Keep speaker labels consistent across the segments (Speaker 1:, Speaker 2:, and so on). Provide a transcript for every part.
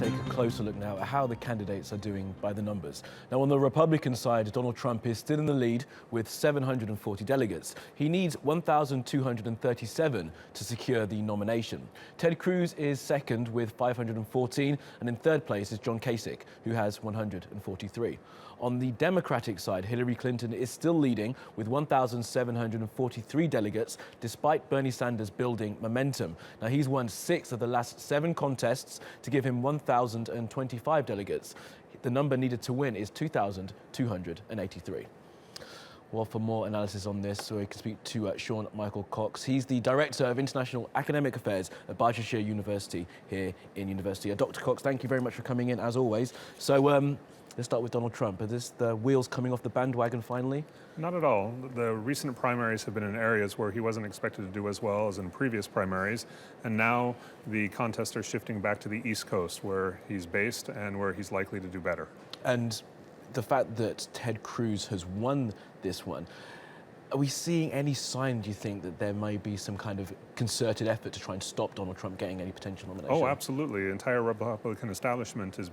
Speaker 1: take a closer look now at how the candidates are doing by the numbers. Now, on the Republican side, Donald Trump is still in the lead with 740 delegates. He needs 1,237 to secure the nomination. Ted Cruz is second with 514, and in third place is John Kasich, who has 143. On the Democratic side, Hillary Clinton is still leading with 1,743 delegates, despite Bernie Sanders building momentum. Now, he's won 6 of the last 7 contests to give him 1,025 delegates. The number needed to win is 2,283. Well, for more analysis on this, we can speak to Sean Michael Cox. He's the Director of International Academic Affairs at Bahcesehir University here in University. Dr. Cox, thank you very much for coming in, as always. So, let's start with Donald Trump. Are the wheels coming off the bandwagon finally?
Speaker 2: Not at all. The recent primaries have been in areas where he wasn't expected to do as well as in previous primaries, and now the contests are shifting back to the East Coast, where he's based and where he's likely to do better.
Speaker 1: And the fact that Ted Cruz has won this one, are we seeing any sign, do you think, that there may be some kind of concerted effort to try and stop Donald Trump getting any potential nomination?
Speaker 2: Oh, absolutely. The entire Republican establishment is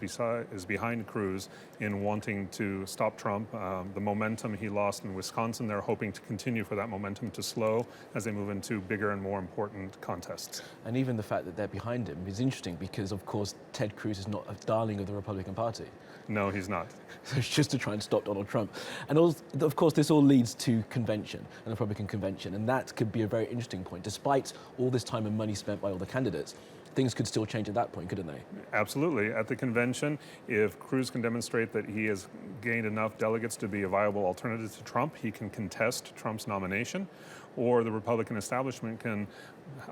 Speaker 2: behind Cruz in wanting to stop Trump. The momentum he lost in Wisconsin, they're hoping to continue for that momentum to slow as they move into bigger and more important contests.
Speaker 1: And even the fact that they're behind him is interesting because, of course, Ted Cruz is not a darling of the Republican Party.
Speaker 2: No, he's not.
Speaker 1: So it's just to try and stop Donald Trump. And also, of course, this all leads to convention, an Republican convention, and that could be a very interesting point. Despite all this time and money spent by all the candidates, things could still change at that point, couldn't they?
Speaker 2: Absolutely. At the convention, if Cruz can demonstrate that he has gained enough delegates to be a viable alternative to Trump, he can contest Trump's nomination, or the Republican establishment can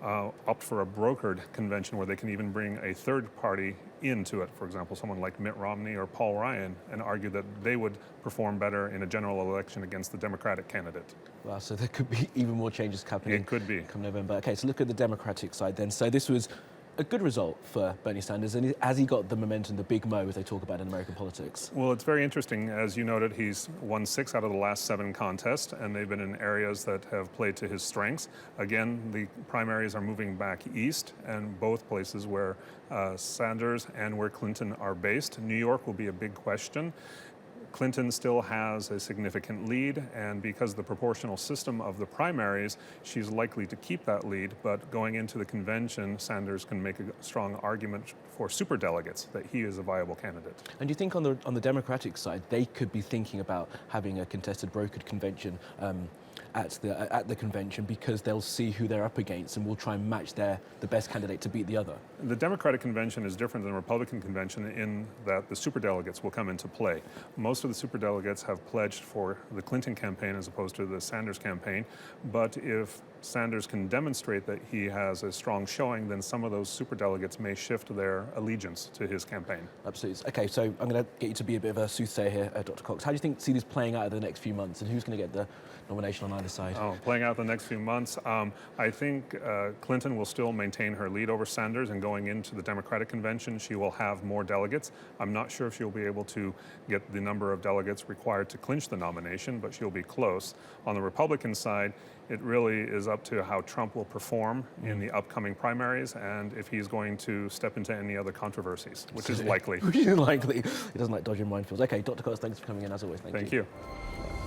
Speaker 2: opt for a brokered convention where they can even bring a third party into it, for example, someone like Mitt Romney or Paul Ryan, and argue that they would perform better in a general election against the Democratic candidate.
Speaker 1: Wow, so there could be even more changes happening.
Speaker 2: It could be.
Speaker 1: Come November. Okay, so look at the Democratic side then. So this was a good result for Bernie Sanders, and has he got the momentum, the big mo, as they talk about in American politics?
Speaker 2: Well, it's very interesting. As you noted, he's won 6 out of the last 7 contests, and they've been in areas that have played to his strengths. Again, the primaries are moving back east, and both places where Sanders and where Clinton are based. New York will be a big question. Clinton still has a significant lead, and because of the proportional system of the primaries, she's likely to keep that lead. But going into the convention, Sanders can make a strong argument for superdelegates that he is a viable candidate.
Speaker 1: And do you think on the Democratic side, they could be thinking about having a contested brokered convention at the convention, because they'll see who they're up against and will try and match the best candidate to beat the other?
Speaker 2: The Democratic convention is different than the Republican convention in that the superdelegates will come into play. Most of the superdelegates have pledged for the Clinton campaign as opposed to the Sanders campaign, but if Sanders can demonstrate that he has a strong showing, then some of those superdelegates may shift their allegiance to his campaign.
Speaker 1: Absolutely. Okay, so I'm going to get you to be a bit of a soothsayer here, Dr. Cox. How do you see this playing out over the next few months, and who's going to get the nomination on either side?
Speaker 2: Playing out the next few months, I think Clinton will still maintain her lead over Sanders, and going into the Democratic convention, she will have more delegates. I'm not sure if she'll be able to get the number of delegates required to clinch the nomination, but she'll be close. On the Republican side, it really is up to how Trump will perform in the upcoming primaries, and if he's going to step into any other controversies, which is likely.
Speaker 1: Which is likely. He doesn't like dodging minefields. Okay, Dr. Cox, thanks for coming in, as always. Thank you.
Speaker 2: Thank you.